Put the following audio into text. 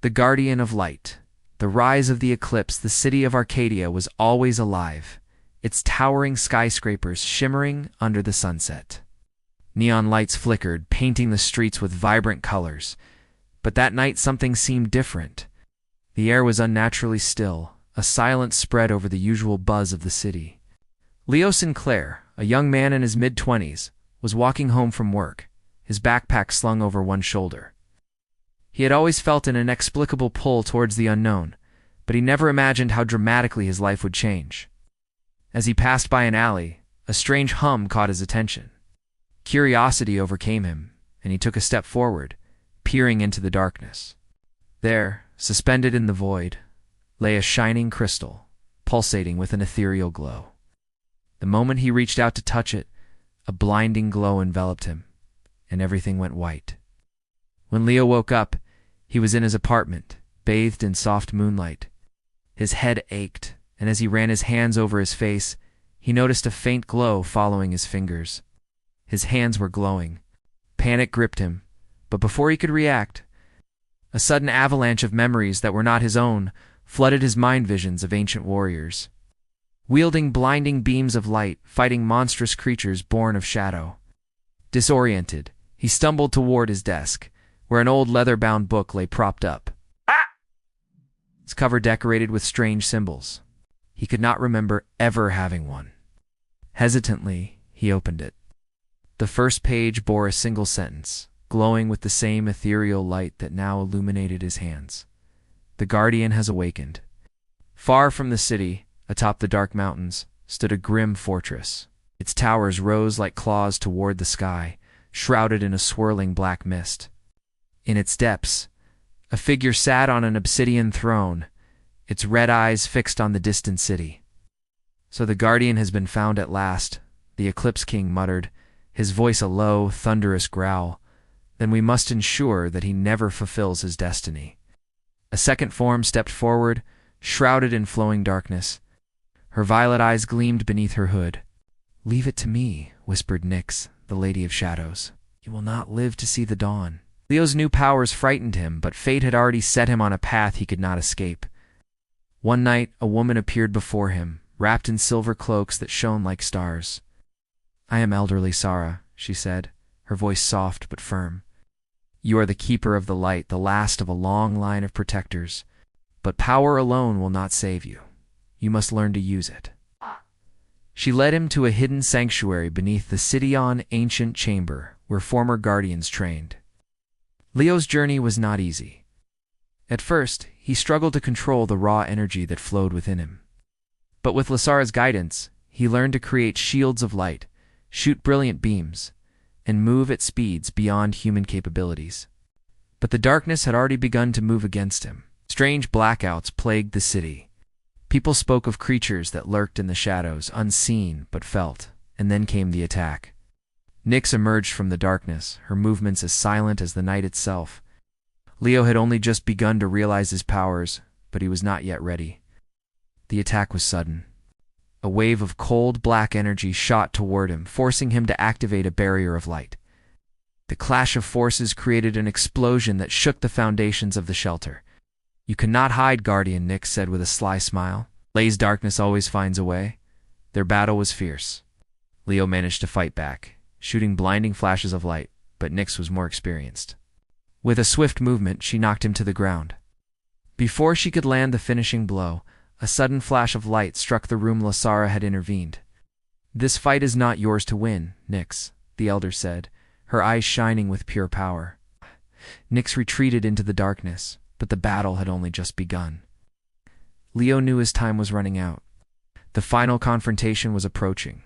The guardian of light. The rise of the eclipse, the city of Arcadia was always alive, its towering skyscrapers shimmering under the sunset. Neon lights flickered, painting the streets with vibrant colors. But that night something seemed different. The air was unnaturally still, a silence spread over the usual buzz of the city. Leo Sinclair, a young man in his mid-20s, was walking home from work, his backpack slung over one shoulder. He had always felt an inexplicable pull towards the unknown, but he never imagined how dramatically his life would change. As he passed by an alley, a strange hum caught his attention. Curiosity overcame him, and he took a step forward, peering into the darkness. There, suspended in the void, lay a shining crystal, pulsating with an ethereal glow. The moment he reached out to touch it, a blinding glow enveloped him, and everything went white. When Leo woke up, he was in his apartment, bathed in soft moonlight. His head ached, and as he ran his hands over his face, he noticed a faint glow following his fingers. His hands were glowing. Panic gripped him, but before he could react, a sudden avalanche of memories that were not his own flooded his mind visions of ancient warriors, wielding blinding beams of light, fighting monstrous creatures born of shadow. Disoriented, he stumbled toward his desk, where an old leather-bound book lay propped up, its cover decorated with strange symbols. He could not remember ever having one. Hesitantly, he opened it. The first page bore a single sentence, glowing with the same ethereal light that now illuminated his hands. The Guardian has awakened. Far from the city, atop the dark mountains, stood a grim fortress. Its towers rose like claws toward the sky, shrouded in a swirling black mist. In its depths, a figure sat on an obsidian throne, its red eyes fixed on the distant city. "So the Guardian has been found at last," the Eclipse King muttered, his voice a low, thunderous growl. "Then we must ensure that he never fulfills his destiny." A second form stepped forward, shrouded in flowing darkness. Her violet eyes gleamed beneath her hood. "Leave it to me," whispered Nyx, the Lady of Shadows. "You will not live to see the dawn." Leo's new powers frightened him, but fate had already set him on a path he could not escape. One night, a woman appeared before him, wrapped in silver cloaks that shone like stars. "I am elderly Sara," she said, her voice soft but firm. "You are the keeper of the light, the last of a long line of protectors. But power alone will not save you. You must learn to use it." She led him to a hidden sanctuary beneath the Cityon ancient chamber, where former guardians trained. Leo's journey was not easy. At first, he struggled to control the raw energy that flowed within him. But with Lasara's guidance, he learned to create shields of light, shoot brilliant beams, and move at speeds beyond human capabilities. But the darkness had already begun to move against him. Strange blackouts plagued the city. People spoke of creatures that lurked in the shadows, unseen but felt, and then came the attack. Nyx emerged from the darkness, her movements as silent as the night itself. Leo had only just begun to realize his powers, but he was not yet ready. The attack was sudden. A wave of cold, black energy shot toward him, forcing him to activate a barrier of light. The clash of forces created an explosion that shook the foundations of the shelter. "You cannot hide, Guardian," Nyx said with a sly smile. "Lay's darkness always finds a way." Their battle was fierce. Leo managed to fight back, shooting blinding flashes of light, but Nyx was more experienced. With a swift movement, she knocked him to the ground. Before she could land the finishing blow, a sudden flash of light struck the room Lasara had intervened. "This fight is not yours to win, Nyx," the elder said, her eyes shining with pure power. Nyx retreated into the darkness, but the battle had only just begun. Leo knew his time was running out. The final confrontation was approaching.